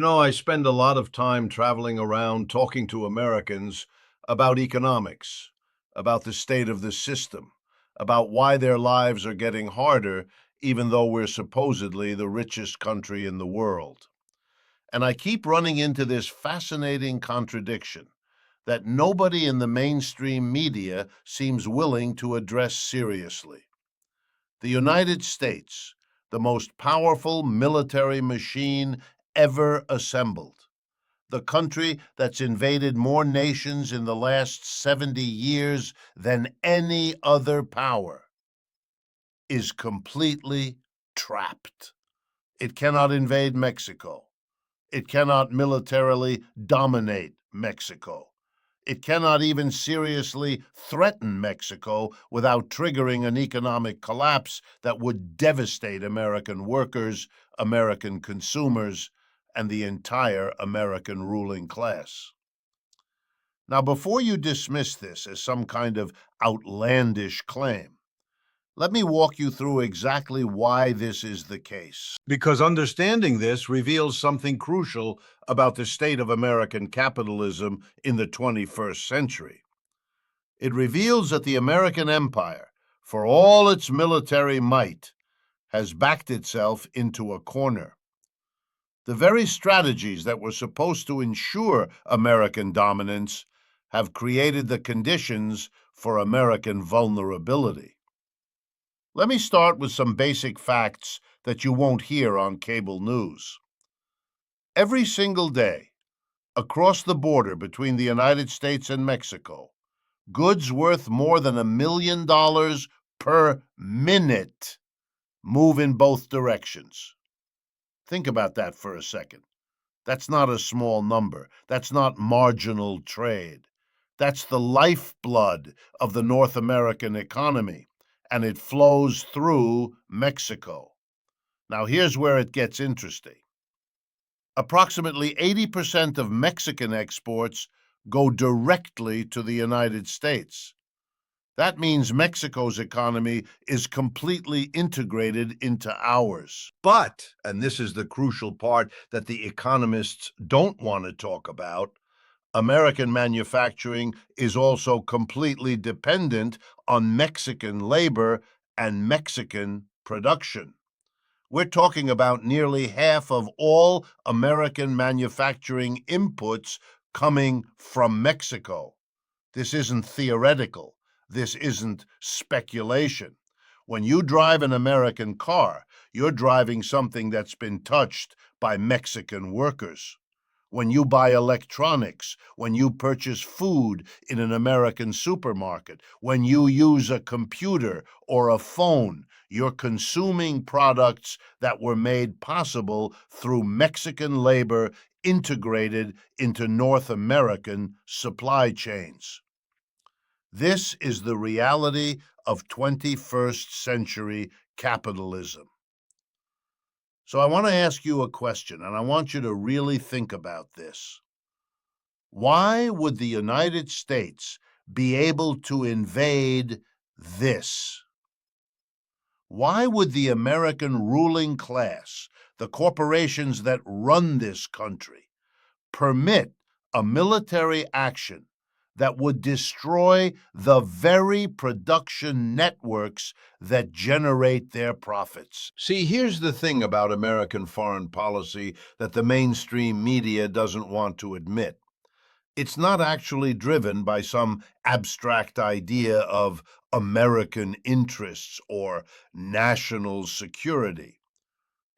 I spend a lot of time traveling around talking to Americans about economics, about the state of the system, about why their lives are getting harder, even though we're supposedly the richest country in the world. And I keep running into this fascinating contradiction that nobody in the mainstream media seems willing to address seriously. The United States, the most powerful military machine ever assembled, the country that's invaded more nations in the last 70 years than any other power, is completely trapped. It cannot invade Mexico. It cannot militarily dominate Mexico. It cannot even seriously threaten Mexico without triggering an economic collapse that would devastate American workers, American consumers, and the entire American ruling class. Now, before you dismiss this as some kind of outlandish claim, let me walk you through exactly why this is the case. Because understanding this reveals something crucial about the state of American capitalism in the 21st century. It reveals that the American empire, for all its military might, has backed itself into a corner. The very strategies that were supposed to ensure American dominance have created the conditions for American vulnerability. Let me start with some basic facts that you won't hear on cable news. Every single day, across the border between the United States and Mexico, goods worth more than $1 million per minute move in both directions. Think about that for a second. That's not a small number. That's not marginal trade. That's the lifeblood of the North American economy, and it flows through Mexico. Now, here's where it gets interesting. Approximately 80% of Mexican exports go directly to the United States. That means Mexico's economy is completely integrated into ours. But, and this is the crucial part that the economists don't want to talk about, American manufacturing is also completely dependent on Mexican labor and Mexican production. We're talking about nearly half of all American manufacturing inputs coming from Mexico. This isn't theoretical. This isn't speculation. When you drive an American car, you're driving something that's been touched by Mexican workers. When you buy electronics, when you purchase food in an American supermarket, when you use a computer or a phone, you're consuming products that were made possible through Mexican labor integrated into North American supply chains. This is the reality of 21st century capitalism. So I want to ask you a question, and I want you to really think about this. Why would the United States be able to invade this? Why would the American ruling class, the corporations that run this country, permit a military action that would destroy the very production networks that generate their profits? See, here's the thing about American foreign policy that the mainstream media doesn't want to admit. It's not actually driven by some abstract idea of American interests or national security.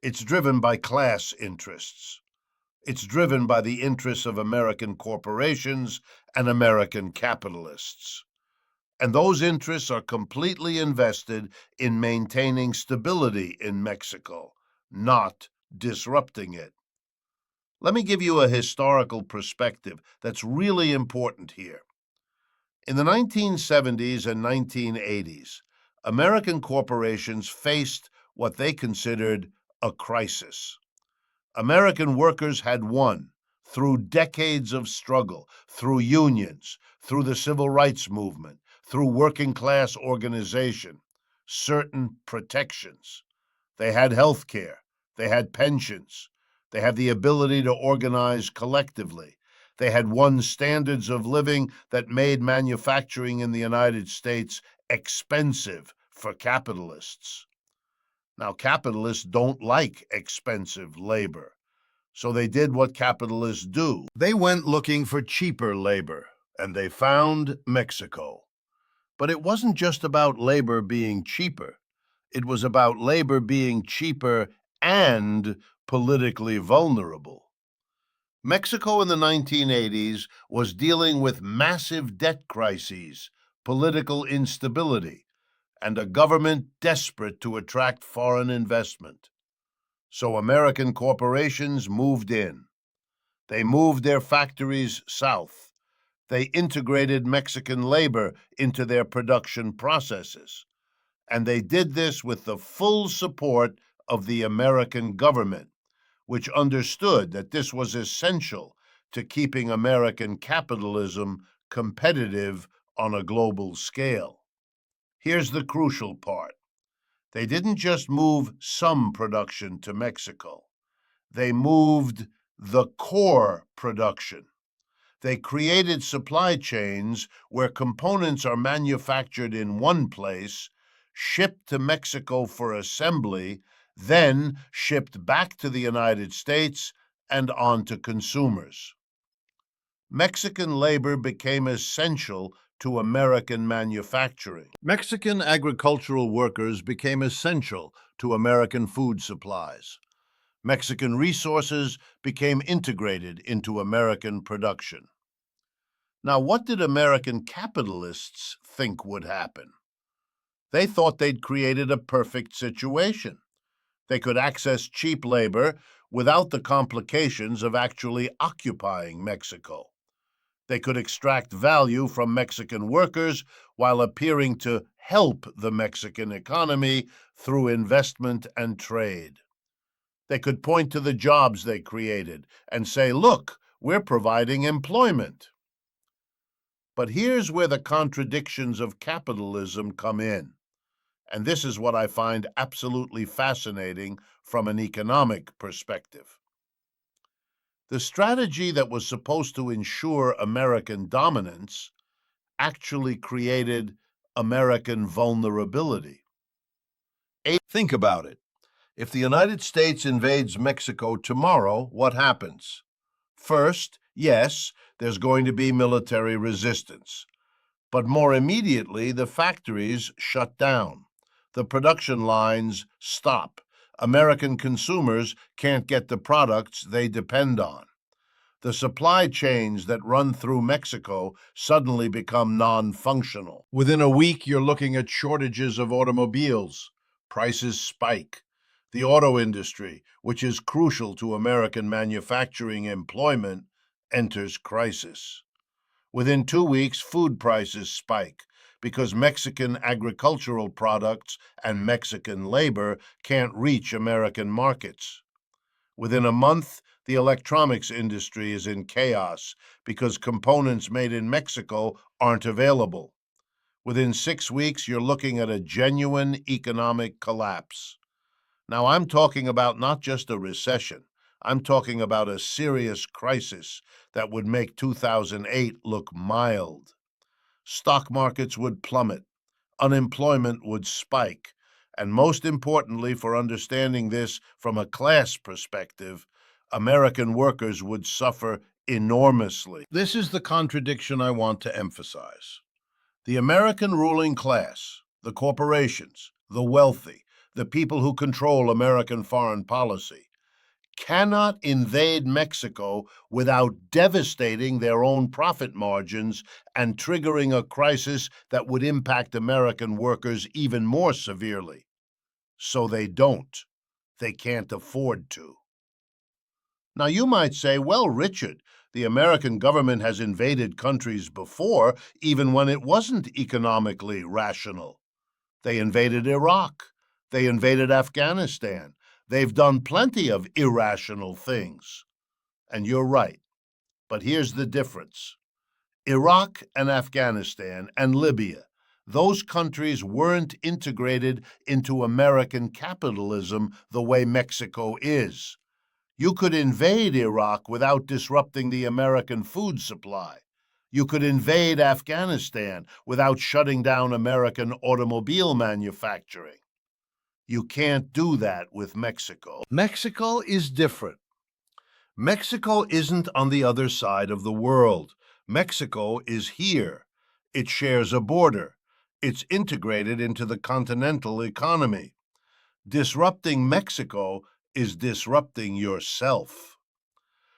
It's driven by class interests. It's driven by the interests of American corporations and American capitalists. And those interests are completely invested in maintaining stability in Mexico, not disrupting it. Let me give you a historical perspective that's really important here. In the 1970s and 1980s, American corporations faced what they considered a crisis. American workers had won through decades of struggle, through unions, through the civil rights movement, through working class organization, certain protections. They had health care, they had pensions, They had the ability to organize collectively. They had won standards of living that made manufacturing in the United States expensive for capitalists. Now, capitalists don't like expensive labor, so they did what capitalists do. They went looking for cheaper labor, and they found Mexico. But it wasn't just about labor being cheaper. It was about labor being cheaper and politically vulnerable. Mexico in the 1980s was dealing with massive debt crises, political instability, and a government desperate to attract foreign investment. So American corporations moved in. They moved their factories south. They integrated Mexican labor into their production processes. And they did this with the full support of the American government, which understood that this was essential to keeping American capitalism competitive on a global scale. Here's the crucial part. They didn't just move some production to Mexico. They moved the core production. They created supply chains where components are manufactured in one place, shipped to Mexico for assembly, then shipped back to the United States and on to consumers. Mexican labor became essential to American manufacturing. Mexican agricultural workers became essential to American food supplies. Mexican resources became integrated into American production. Now, what did American capitalists think would happen? They thought they'd created a perfect situation. They could access cheap labor without the complications of actually occupying Mexico. They could extract value from Mexican workers while appearing to help the Mexican economy through investment and trade. They could point to the jobs they created and say, look, we're providing employment. But here's where the contradictions of capitalism come in. And this is what I find absolutely fascinating from an economic perspective. The strategy that was supposed to ensure American dominance actually created American vulnerability. Think about it. If the United States invades Mexico tomorrow, what happens? First, yes, there's going to be military resistance. But more immediately, the factories shut down. The production lines stop. American consumers can't get the products they depend on. The supply chains that run through Mexico suddenly become non-functional. Within a week, you're looking at shortages of automobiles. Prices spike. The auto industry, which is crucial to American manufacturing employment, enters crisis. Within 2 weeks, food prices spike because Mexican agricultural products and Mexican labor can't reach American markets. Within a month, the electronics industry is in chaos because components made in Mexico aren't available. Within 6 weeks, you're looking at a genuine economic collapse. Now, I'm talking about not just a recession. I'm talking about a serious crisis that would make 2008 look mild. Stock markets would plummet, unemployment would spike, and most importantly, for understanding this from a class perspective, American workers would suffer enormously. This is the contradiction I want to emphasize. The American ruling class, the corporations, the wealthy, the people who control American foreign policy, cannot invade Mexico without devastating their own profit margins and triggering a crisis that would impact American workers even more severely. So they don't. They can't afford to. Now, you might say, well, Richard, the American government has invaded countries before, even when it wasn't economically rational. They invaded Iraq. They invaded Afghanistan. They've done plenty of irrational things. And you're right. But here's the difference. Iraq and Afghanistan and Libya, those countries weren't integrated into American capitalism the way Mexico is. You could invade Iraq without disrupting the American food supply. You could invade Afghanistan without shutting down American automobile manufacturing. You can't do that with Mexico. Mexico is different. Mexico isn't on the other side of the world. Mexico is here. It shares a border. It's integrated into the continental economy. Disrupting Mexico is disrupting yourself.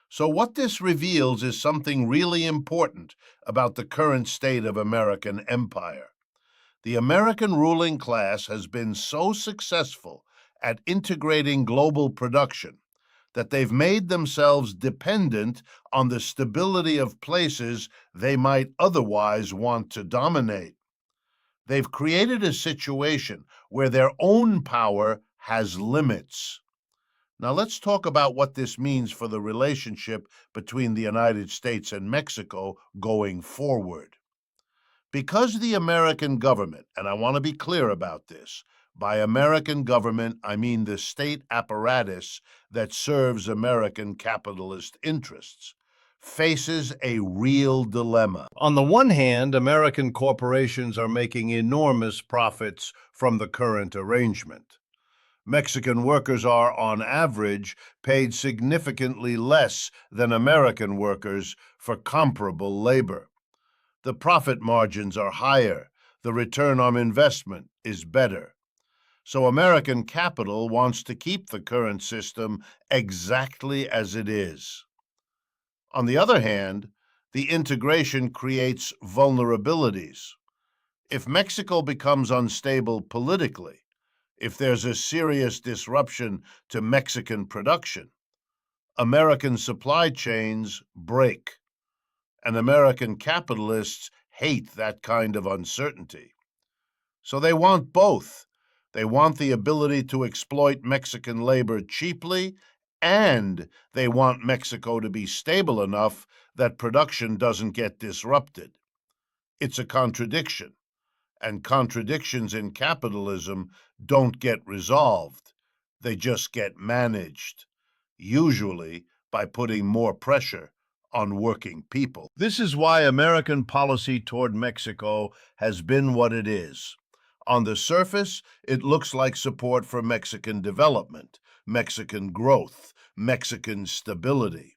So what this reveals is something really important about the current state of American empire. The American ruling class has been so successful at integrating global production that they've made themselves dependent on the stability of places they might otherwise want to dominate. They've created a situation where their own power has limits. Now let's talk about what this means for the relationship between the United States and Mexico going forward. Because the American government, and I want to be clear about this, by American government, I mean the state apparatus that serves American capitalist interests, faces a real dilemma. On the one hand, American corporations are making enormous profits from the current arrangement. Mexican workers are, on average, paid significantly less than American workers for comparable labor. The profit margins are higher. The return on investment is better. So American capital wants to keep the current system exactly as it is. On the other hand, the integration creates vulnerabilities. If Mexico becomes unstable politically, if there's a serious disruption to Mexican production, American supply chains break, and American capitalists hate that kind of uncertainty. So they want both. They want the ability to exploit Mexican labor cheaply, and they want Mexico to be stable enough that production doesn't get disrupted. It's a contradiction, and contradictions in capitalism don't get resolved. They just get managed, usually by putting more pressure on working people. This is why American policy toward Mexico has been what it is. On the surface, it looks like support for Mexican development, Mexican growth, Mexican stability.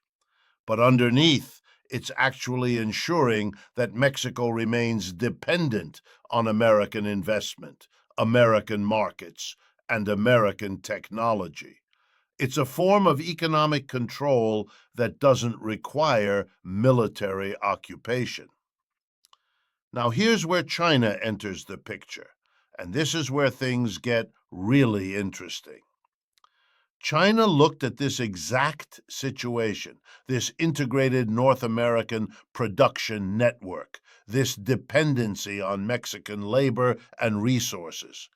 But underneath, it's actually ensuring that Mexico remains dependent on American investment, American markets, and American technology. It's a form of economic control that doesn't require military occupation. Now, here's where China enters the picture, and this is where things get really interesting. China looked at this exact situation, this integrated North American production network, this dependency on Mexican labor and resources,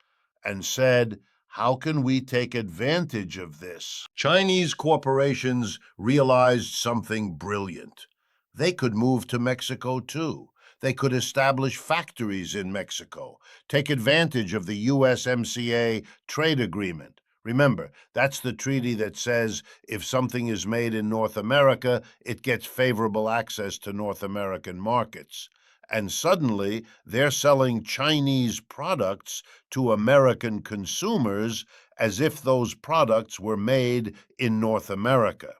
and said, how can we take advantage of this? Chinese corporations realized something brilliant. They could move to Mexico too. They could establish factories in Mexico, take advantage of the USMCA trade agreement. Remember, that's the treaty that says if something is made in North America, it gets favorable access to North American markets. And suddenly, they're selling Chinese products to American consumers as if those products were made in North America.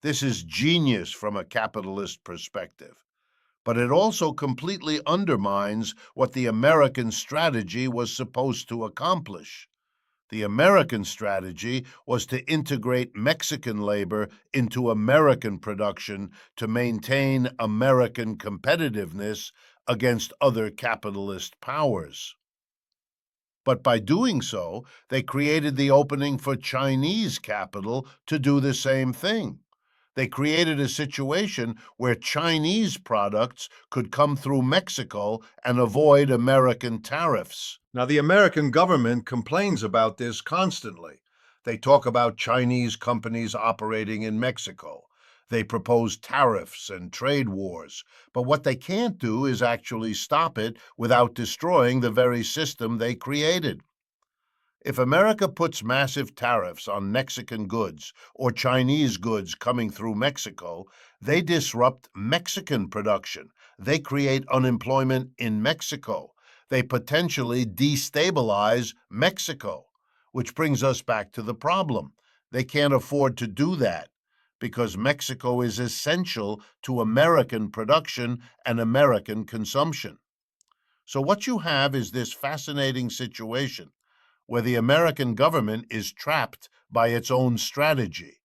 This is genius from a capitalist perspective. But it also completely undermines what the American strategy was supposed to accomplish. The American strategy was to integrate Mexican labor into American production to maintain American competitiveness against other capitalist powers. But by doing so, they created the opening for Chinese capital to do the same thing. They created a situation where Chinese products could come through Mexico and avoid American tariffs. Now, the American government complains about this constantly. They talk about Chinese companies operating in Mexico. They propose tariffs and trade wars. But what they can't do is actually stop it without destroying the very system they created. If America puts massive tariffs on Mexican goods or Chinese goods coming through Mexico, they disrupt Mexican production. They create unemployment in Mexico. They potentially destabilize Mexico, which brings us back to the problem. They can't afford to do that because Mexico is essential to American production and American consumption. So what you have is this fascinating situation where the American government is trapped by its own strategy.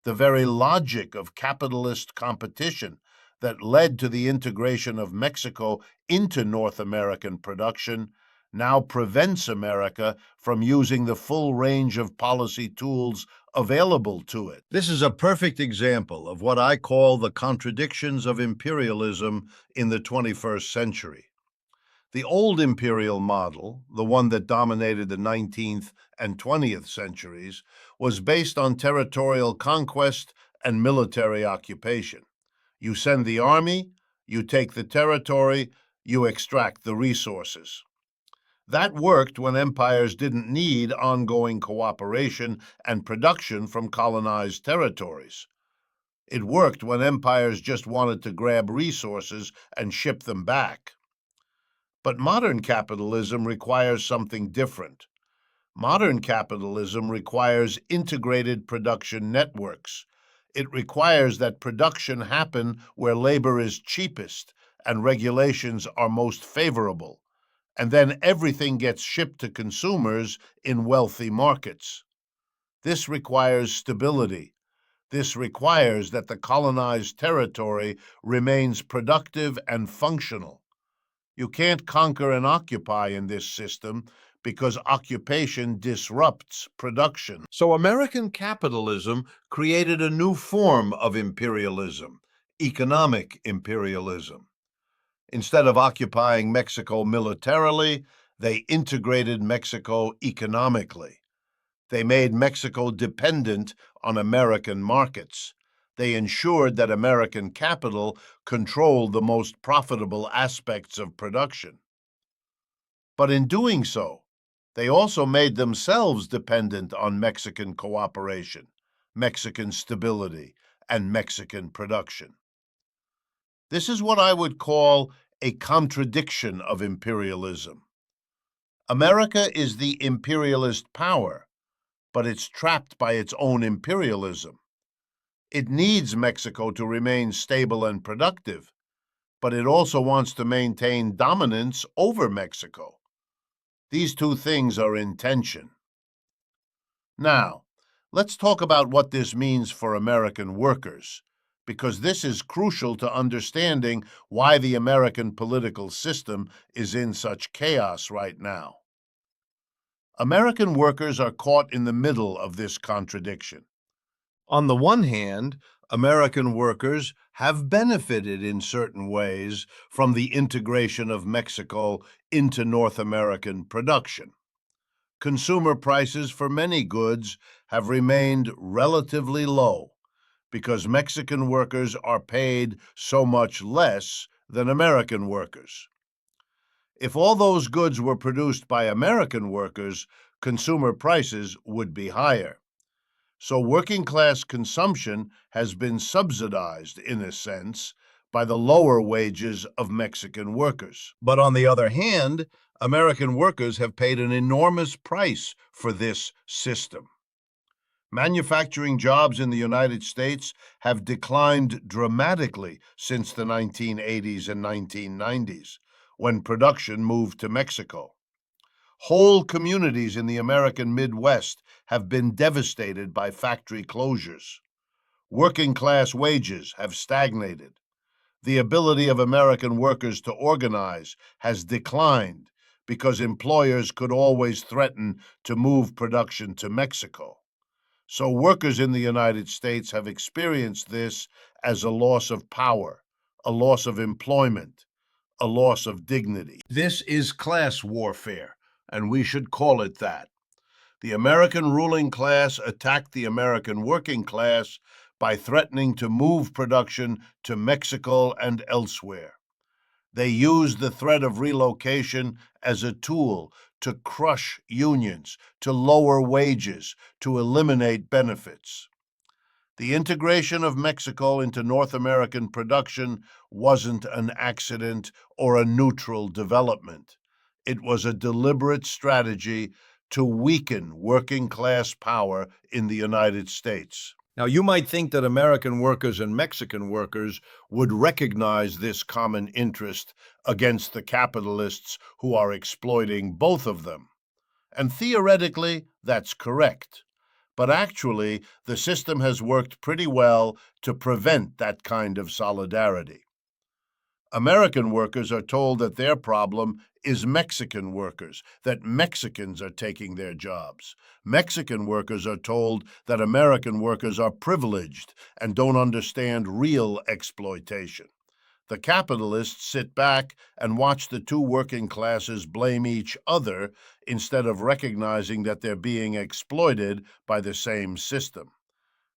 The very logic of capitalist competition that led to the integration of Mexico into North American production now prevents America from using the full range of policy tools available to it. This is a perfect example of what I call the contradictions of imperialism in the 21st century. The old imperial model, the one that dominated the 19th and 20th centuries, was based on territorial conquest and military occupation. You send the army, you take the territory, you extract the resources. That worked when empires didn't need ongoing cooperation and production from colonized territories. It worked when empires just wanted to grab resources and ship them back. But modern capitalism requires something different. Modern capitalism requires integrated production networks. It requires that production happen where labor is cheapest and regulations are most favorable, and then everything gets shipped to consumers in wealthy markets. This requires stability. This requires that the colonized territory remains productive and functional. You can't conquer and occupy in this system because occupation disrupts production. So American capitalism created a new form of imperialism, economic imperialism. Instead of occupying Mexico militarily, they integrated Mexico economically. They made Mexico dependent on American markets. They ensured that American capital controlled the most profitable aspects of production. But in doing so, they also made themselves dependent on Mexican cooperation, Mexican stability, and Mexican production. This is what I would call a contradiction of imperialism. America is the imperialist power, but it's trapped by its own imperialism. It needs Mexico to remain stable and productive, but it also wants to maintain dominance over Mexico. These two things are in tension. Now, let's talk about what this means for American workers, because this is crucial to understanding why the American political system is in such chaos right now. American workers are caught in the middle of this contradiction. On the one hand, American workers have benefited in certain ways from the integration of Mexico into North American production. Consumer prices for many goods have remained relatively low because Mexican workers are paid so much less than American workers. If all those goods were produced by American workers, consumer prices would be higher. So working-class consumption has been subsidized, in a sense, by the lower wages of Mexican workers. But on the other hand, American workers have paid an enormous price for this system. Manufacturing jobs in the United States have declined dramatically since the 1980s and 1990s, when production moved to Mexico. Whole communities in the American Midwest have been devastated by factory closures. Working-class wages have stagnated. The ability of American workers to organize has declined because employers could always threaten to move production to Mexico. So workers in the United States have experienced this as a loss of power, a loss of employment, a loss of dignity. This is class warfare, and we should call it that. The American ruling class attacked the American working class by threatening to move production to Mexico and elsewhere. They use the threat of relocation as a tool to crush unions, to lower wages, to eliminate benefits. The integration of Mexico into North American production wasn't an accident or a neutral development. It was a deliberate strategy to weaken working-class power in the United States. Now, you might think that American workers and Mexican workers would recognize this common interest against the capitalists who are exploiting both of them. And theoretically, that's correct. But actually, the system has worked pretty well to prevent that kind of solidarity. American workers are told that their problem is Mexican workers, that Mexicans are taking their jobs. Mexican workers are told that American workers are privileged and don't understand real exploitation. The capitalists sit back and watch the two working classes blame each other instead of recognizing that they're being exploited by the same system.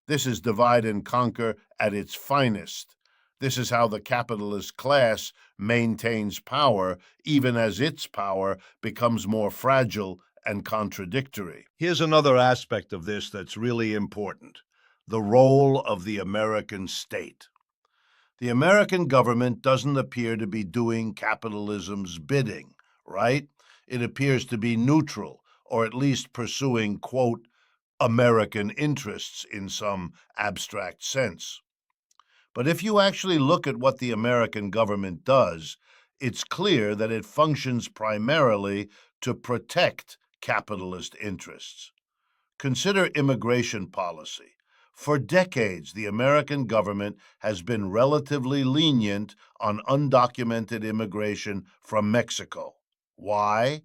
This is divide and conquer at its finest. This is how the capitalist class maintains power, even as its power becomes more fragile and contradictory. Here's another aspect of this that's really important: the role of the American state. The American government doesn't appear to be doing capitalism's bidding, right? It appears to be neutral, or at least pursuing, quote, American interests in some abstract sense. But if you actually look at what the American government does, it's clear that it functions primarily to protect capitalist interests. Consider immigration policy. For decades, the American government has been relatively lenient on undocumented immigration from Mexico. Why?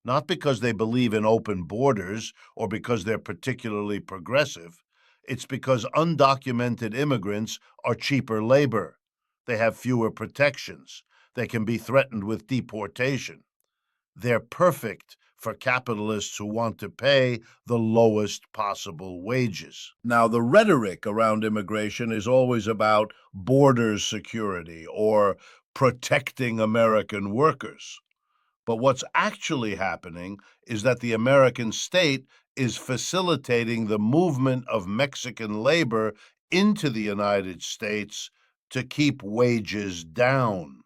Not because they believe in open borders or because they're particularly progressive. It's because undocumented immigrants are cheaper labor. They have fewer protections. They can be threatened with deportation. They're perfect for capitalists who want to pay the lowest possible wages. Now, the rhetoric around immigration is always about border security or protecting American workers. But what's actually happening is that the American state is facilitating the movement of Mexican labor into the United States to keep wages down.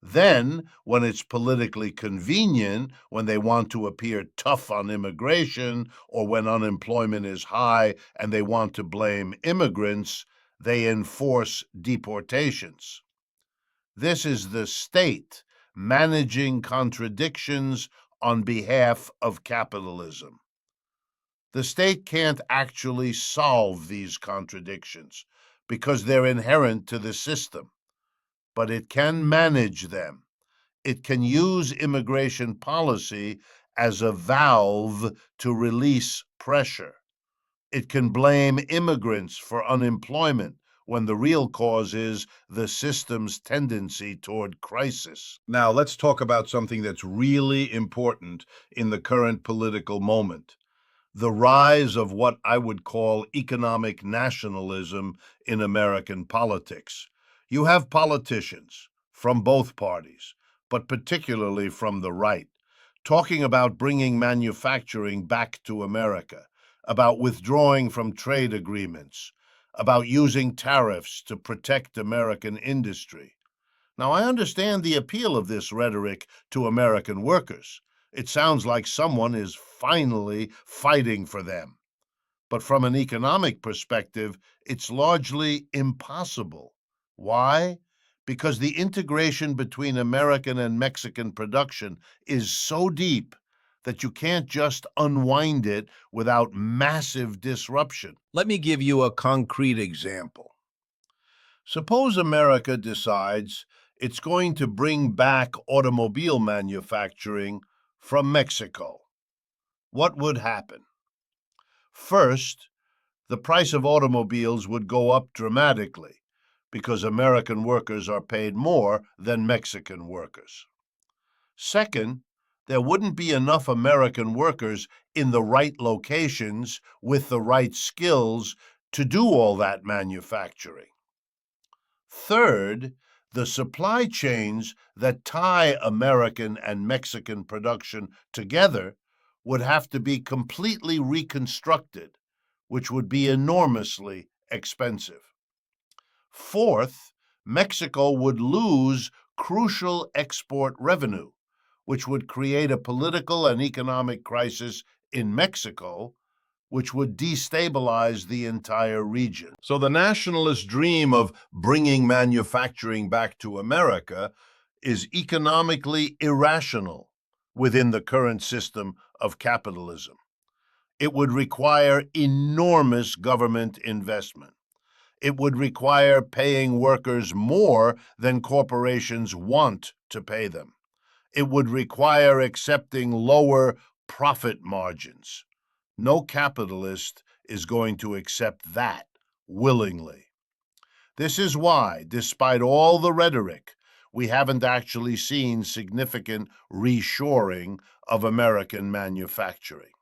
Then, when it's politically convenient, when they want to appear tough on immigration, or when unemployment is high and they want to blame immigrants, they enforce deportations. This is the state managing contradictions on behalf of capitalism. The state can't actually solve these contradictions because they're inherent to the system, but it can manage them. It can use immigration policy as a valve to release pressure. It can blame immigrants for unemployment when the real cause is the system's tendency toward crisis. Now, let's talk about something that's really important in the current political moment: the rise of what I would call economic nationalism in American politics. You have politicians from both parties, but particularly from the right, talking about bringing manufacturing back to America, about withdrawing from trade agreements, about using tariffs to protect American industry. Now, I understand the appeal of this rhetoric to American workers. It sounds like someone is finally fighting for them. But from an economic perspective, it's largely impossible. Why? Because the integration between American and Mexican production is so deep that you can't just unwind it without massive disruption. Let me give you a concrete example. Suppose America decides it's going to bring back automobile manufacturing from Mexico. What would happen? First, the price of automobiles would go up dramatically because American workers are paid more than Mexican workers. Second, there wouldn't be enough American workers in the right locations with the right skills to do all that manufacturing. Third, The supply chains that tie American and Mexican production together would have to be completely reconstructed, which would be enormously expensive. Fourth, Mexico would lose crucial export revenue, which would create a political and economic crisis in Mexico, which would destabilize the entire region. So the nationalist dream of bringing manufacturing back to America is economically irrational within the current system of capitalism. It would require enormous government investment. It would require paying workers more than corporations want to pay them. It would require accepting lower profit margins. No capitalist is going to accept that willingly. This is why, despite all the rhetoric, we haven't actually seen significant reshoring of American manufacturing.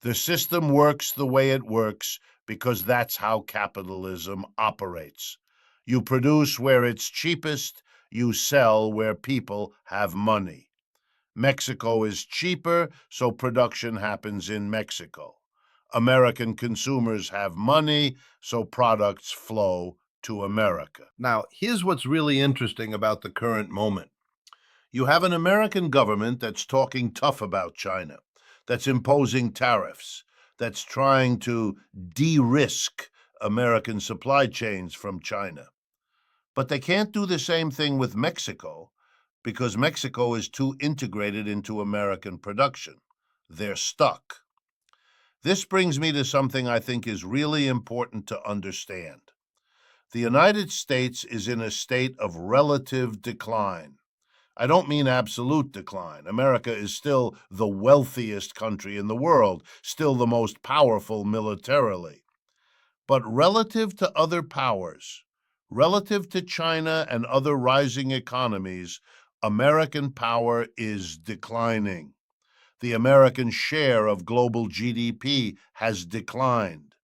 The system works the way it works because that's how capitalism operates. You produce where it's cheapest, you sell where people have money. Mexico is cheaper, so production happens in Mexico. American consumers have money, so products flow to America. Now, here's what's really interesting about the current moment. You have an American government that's talking tough about China, that's imposing tariffs, that's trying to de-risk American supply chains from China. But they can't do the same thing with Mexico because Mexico is too integrated into American production. They're stuck. This brings me to something I think is really important to understand. The United States is in a state of relative decline. I don't mean absolute decline. America is still the wealthiest country in the world, still the most powerful militarily. But relative to other powers, relative to China and other rising economies, American power is declining. The American share of global GDP has declined.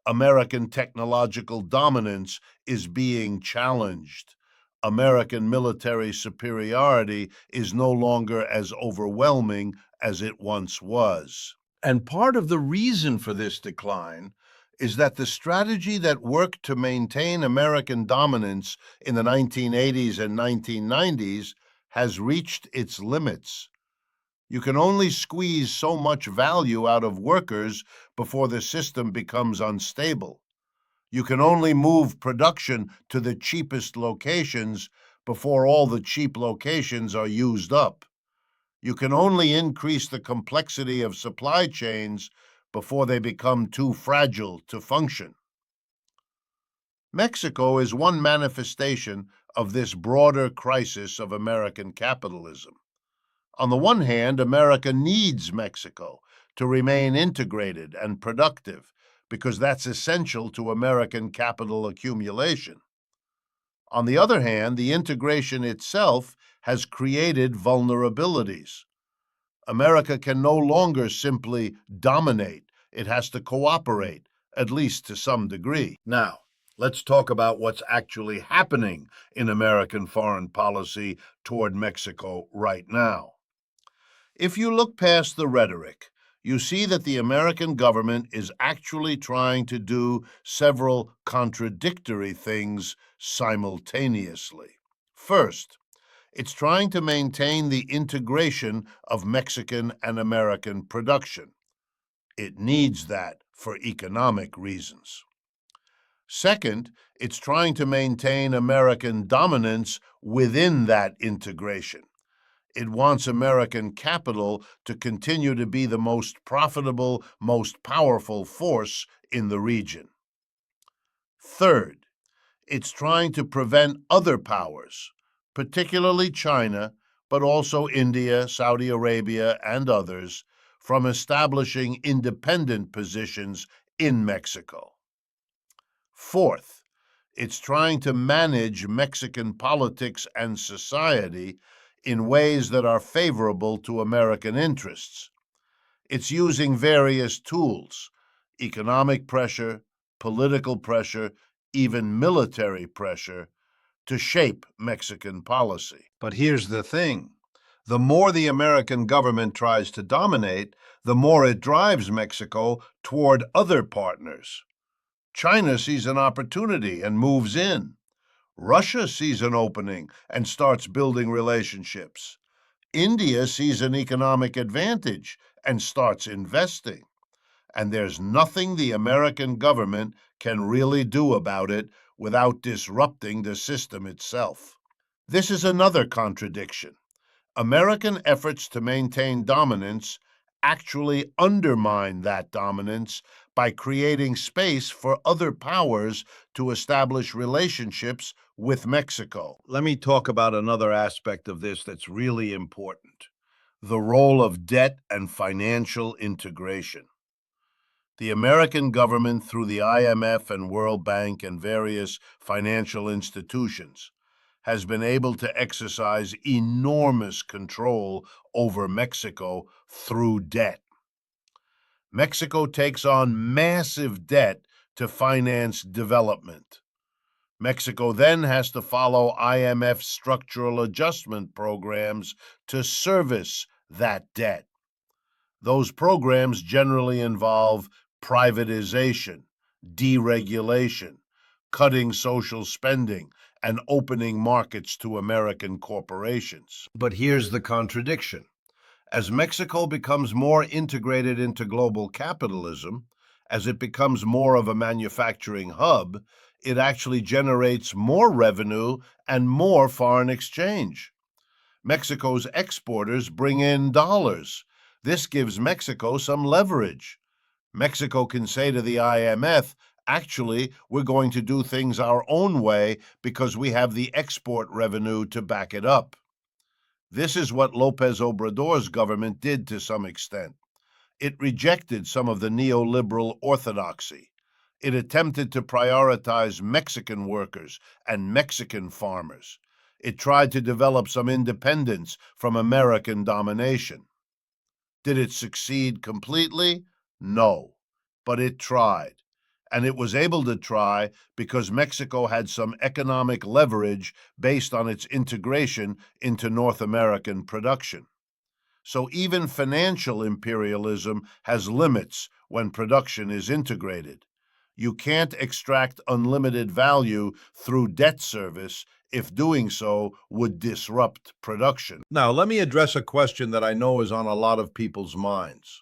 American technological dominance is being challenged. American military superiority is no longer as overwhelming as it once was. And part of the reason for this decline is that the strategy that worked to maintain American dominance in the 1980s and 1990s has reached its limits. You can only squeeze so much value out of workers before the system becomes unstable. You can only move production to the cheapest locations before all the cheap locations are used up. You can only increase the complexity of supply chains before they become too fragile to function. Mexico is one manifestation of this broader crisis of American capitalism. On the one hand, America needs Mexico to remain integrated and productive because that's essential to American capital accumulation. On the other hand, the integration itself has created vulnerabilities. America can no longer simply dominate. It has to cooperate, at least to some degree. Now, let's talk about what's actually happening in American foreign policy toward Mexico right now. If you look past the rhetoric, you see that the American government is actually trying to do several contradictory things simultaneously. First, it's trying to maintain the integration of Mexican and American production. It needs that for economic reasons. Second, it's trying to maintain American dominance within that integration. It wants American capital to continue to be the most profitable, most powerful force in the region. Third, it's trying to prevent other powers, particularly China, but also India, Saudi Arabia, and others, from establishing independent positions in Mexico. Fourth, it's trying to manage Mexican politics and society in ways that are favorable to American interests. It's using various tools: economic pressure, political pressure, even military pressure, to shape Mexican policy. But here's the thing. The more the American government tries to dominate, the more it drives Mexico toward other partners. China sees an opportunity and moves in. Russia sees an opening and starts building relationships. India sees an economic advantage and starts investing. And there's nothing the American government can really do about it without disrupting the system itself. This is another contradiction. American efforts to maintain dominance actually undermine that dominance by creating space for other powers to establish relationships with Mexico. Let me talk about another aspect of this that's really important: the role of debt and financial integration. The American government, through the IMF and World Bank and various financial institutions, has been able to exercise enormous control over Mexico through debt. Mexico takes on massive debt to finance development. Mexico then has to follow IMF structural adjustment programs to service that debt. Those programs generally involve privatization, deregulation, cutting social spending, and opening markets to American corporations. But here's the contradiction. As Mexico becomes more integrated into global capitalism, as it becomes more of a manufacturing hub, it actually generates more revenue and more foreign exchange. Mexico's exporters bring in dollars. This gives Mexico some leverage. Mexico can say to the IMF, actually, we're going to do things our own way because we have the export revenue to back it up. This is what López Obrador's government did to some extent. It rejected some of the neoliberal orthodoxy. It attempted to prioritize Mexican workers and Mexican farmers. It tried to develop some independence from American domination. Did it succeed completely? No, but it tried. And it was able to try because Mexico had some economic leverage based on its integration into North American production. So even financial imperialism has limits when production is integrated. You can't extract unlimited value through debt service if doing so would disrupt production. Now, let me address a question that I know is on a lot of people's minds.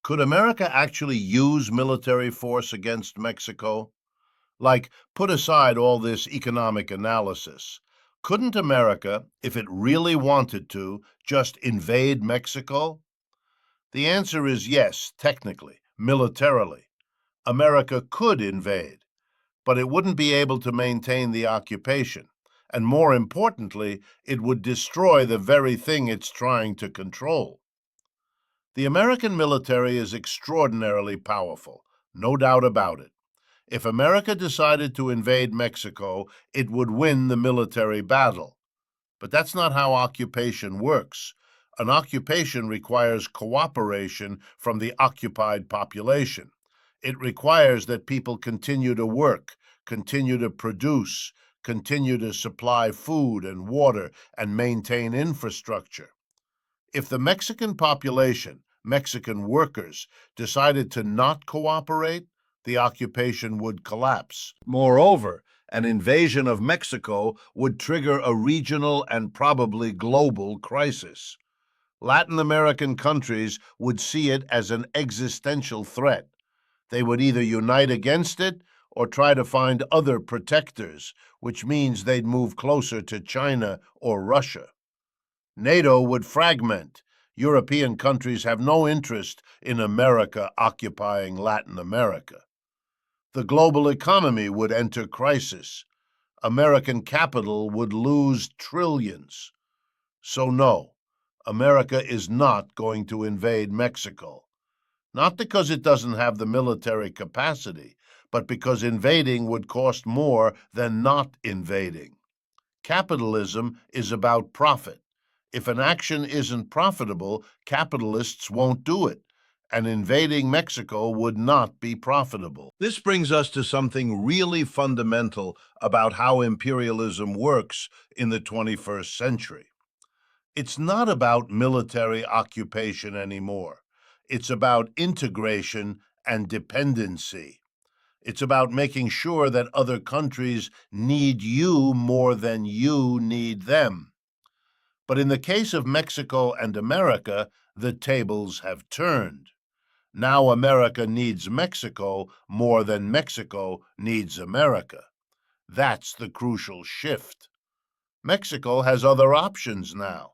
Could America actually use military force against Mexico? Like, put aside all this economic analysis. Couldn't America, if it really wanted to, just invade Mexico? The answer is yes, technically, militarily. America could invade, but it wouldn't be able to maintain the occupation. And more importantly, it would destroy the very thing it's trying to control. The American military is extraordinarily powerful, no doubt about it. If America decided to invade Mexico, it would win the military battle. But that's not how occupation works. An occupation requires cooperation from the occupied population. It requires that people continue to work, continue to produce, continue to supply food and water, and maintain infrastructure. If the Mexican population, Mexican workers, decided to not cooperate, the occupation would collapse. Moreover, an invasion of Mexico would trigger a regional and probably global crisis. Latin American countries would see it as an existential threat. They would either unite against it or try to find other protectors, which means they'd move closer to China or Russia. NATO would fragment. European countries have no interest in America occupying Latin America. The global economy would enter crisis. American capital would lose trillions. So no, America is not going to invade Mexico. Not because it doesn't have the military capacity, but because invading would cost more than not invading. Capitalism is about profit. If an action isn't profitable, capitalists won't do it. and invading Mexico would not be profitable. This brings us to something really fundamental about how imperialism works in the 21st century. It's not about military occupation anymore. It's about integration and dependency. It's about making sure that other countries need you more than you need them. But in the case of Mexico and America, the tables have turned. Now America needs Mexico more than Mexico needs America. That's the crucial shift. Mexico has other options now.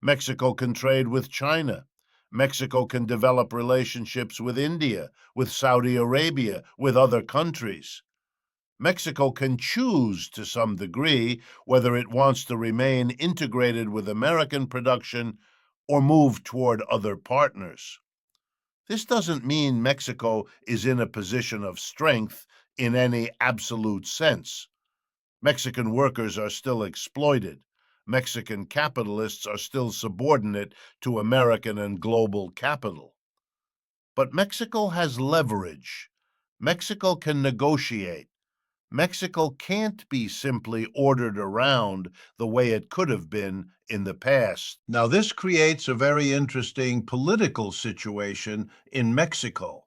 Mexico can trade with China. Mexico can develop relationships with India, with Saudi Arabia, with other countries. Mexico can choose to some degree whether it wants to remain integrated with American production or move toward other partners. This doesn't mean Mexico is in a position of strength in any absolute sense. Mexican workers are still exploited. Mexican capitalists are still subordinate to American and global capital. But Mexico has leverage. Mexico can negotiate. Mexico can't be simply ordered around the way it could have been in the past. Now, this creates a very interesting political situation in Mexico.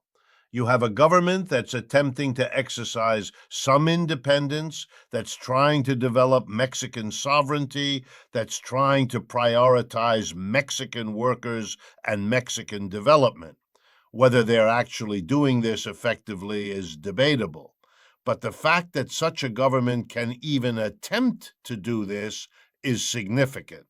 You have a government that's attempting to exercise some independence, that's trying to develop Mexican sovereignty, that's trying to prioritize Mexican workers and Mexican development. Whether they're actually doing this effectively is debatable. But the fact that such a government can even attempt to do this is significant.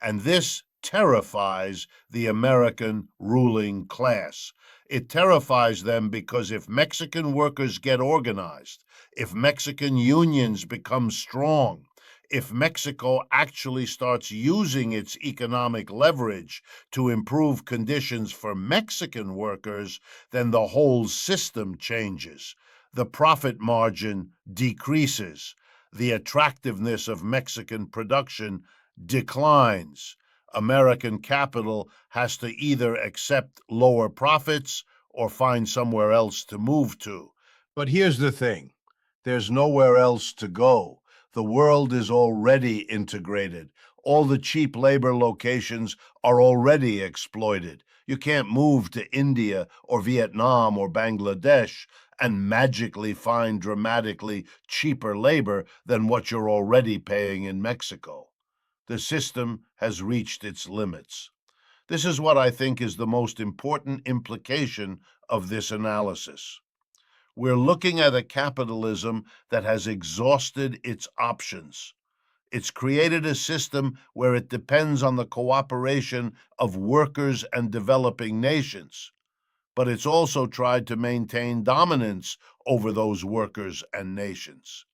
And this terrifies the American ruling class. It terrifies them because if Mexican workers get organized, if Mexican unions become strong, if Mexico actually starts using its economic leverage to improve conditions for Mexican workers, then the whole system changes. The profit margin decreases. The attractiveness of Mexican production declines. American capital has to either accept lower profits or find somewhere else to move to. But here's the thing. There's nowhere else to go. The world is already integrated. All the cheap labor locations are already exploited. You can't move to India or Vietnam or Bangladesh and magically find dramatically cheaper labor than what you're already paying in Mexico. The system has reached its limits. This is what I think is the most important implication of this analysis. We're looking at a capitalism that has exhausted its options. It's created a system where it depends on the cooperation of workers and developing nations, but it's also tried to maintain dominance over those workers and nations.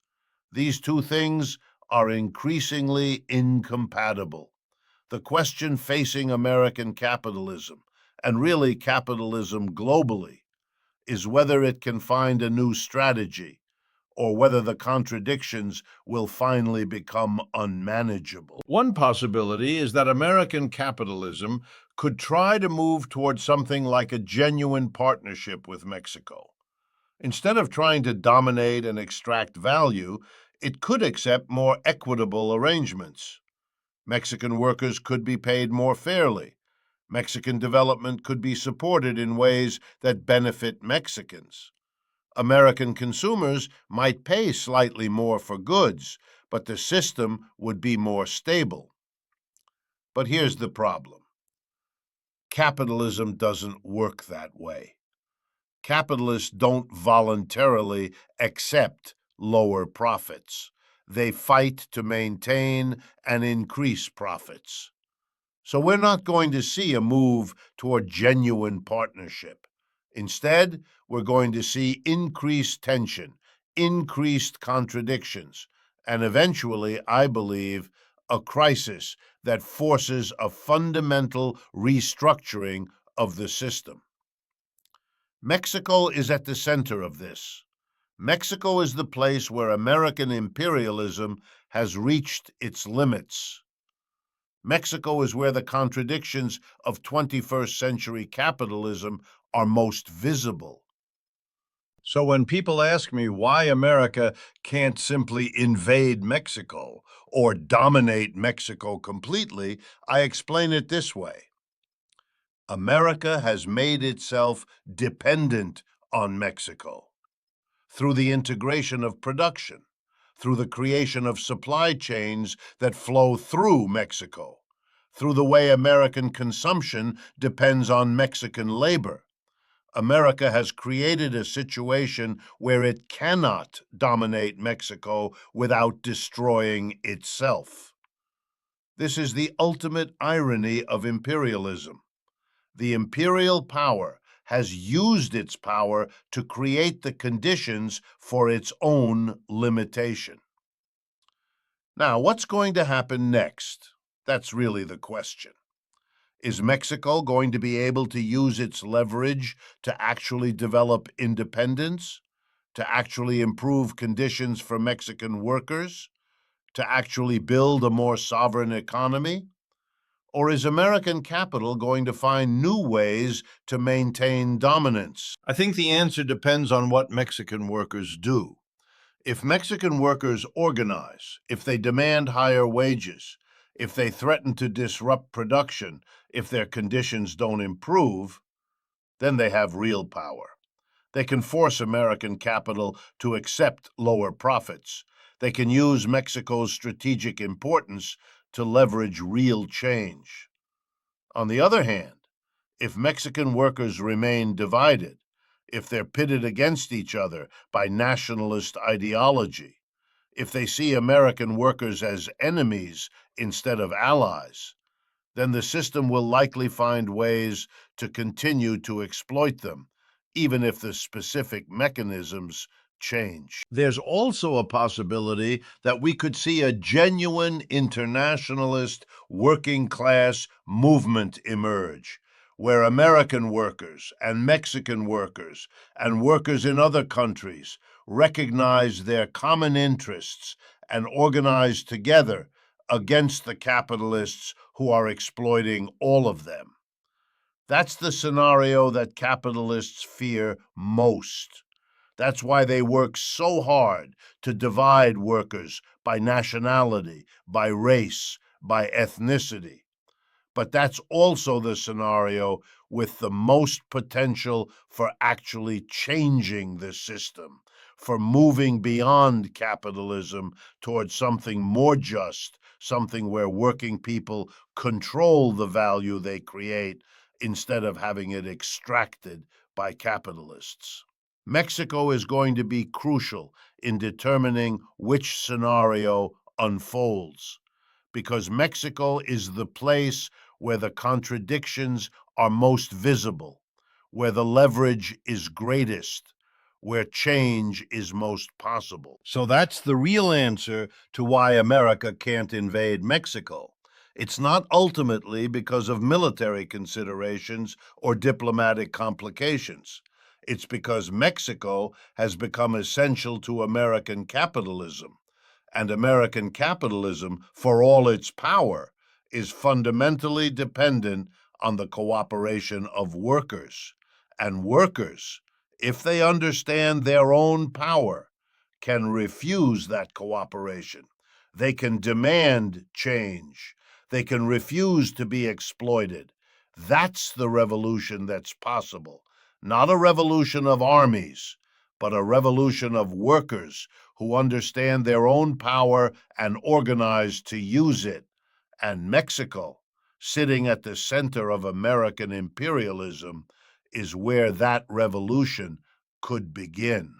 These two things are increasingly incompatible. The question facing American capitalism, and really capitalism globally, is whether it can find a new strategy or whether the contradictions will finally become unmanageable. One possibility is that American capitalism could try to move toward something like a genuine partnership with Mexico. Instead of trying to dominate and extract value, it could accept more equitable arrangements. Mexican workers could be paid more fairly. Mexican development could be supported in ways that benefit Mexicans. American consumers might pay slightly more for goods, but the system would be more stable. But here's the problem. Capitalism doesn't work that way. Capitalists don't voluntarily accept lower profits. They fight to maintain and increase profits. So we're not going to see a move toward genuine partnership. Instead, we're going to see increased tension, increased contradictions, and eventually, I believe, a crisis that forces a fundamental restructuring of the system. Mexico is at the center of this. Mexico is the place where American imperialism has reached its limits. Mexico is where the contradictions of 21st century capitalism are most visible. So when people ask me why America can't simply invade Mexico or dominate Mexico completely, I explain it this way. America has made itself dependent on Mexico through the integration of production, through the creation of supply chains that flow through Mexico, through the way American consumption depends on Mexican labor. America has created a situation where it cannot dominate Mexico without destroying itself. This is the ultimate irony of imperialism. The imperial power has used its power to create the conditions for its own limitation. Now, what's going to happen next? That's really the question. Is Mexico going to be able to use its leverage to actually develop independence, to actually improve conditions for Mexican workers, to actually build a more sovereign economy? Or is American capital going to find new ways to maintain dominance? I think the answer depends on what Mexican workers do. If Mexican workers organize, if they demand higher wages, if they threaten to disrupt production, if their conditions don't improve, then they have real power. They can force American capital to accept lower profits. They can use Mexico's strategic importance to leverage real change. On the other hand, if Mexican workers remain divided, if they're pitted against each other by nationalist ideology, if they see American workers as enemies instead of allies, then the system will likely find ways to continue to exploit them, even if the specific mechanisms change. There's also a possibility that we could see a genuine internationalist working class movement emerge, where American workers and Mexican workers and workers in other countries recognize their common interests and organize together against the capitalists who are exploiting all of them. That's the scenario that capitalists fear most. That's why they work so hard to divide workers by nationality, by race, by ethnicity. But that's also the scenario with the most potential for actually changing the system, for moving beyond capitalism towards something more just, something where working people control the value they create instead of having it extracted by capitalists. Mexico is going to be crucial in determining which scenario unfolds, because Mexico is the place where the contradictions are most visible, where the leverage is greatest, where change is most possible. So that's the real answer to why America can't invade Mexico. It's not ultimately because of military considerations or diplomatic complications. It's because Mexico has become essential to American capitalism. And American capitalism, for all its power, is fundamentally dependent on the cooperation of workers. And workers, if they understand their own power, can refuse that cooperation. They can demand change. They can refuse to be exploited. That's the revolution that's possible. Not a revolution of armies, but a revolution of workers who understand their own power and organize to use it. And Mexico, sitting at the center of American imperialism, is where that revolution could begin.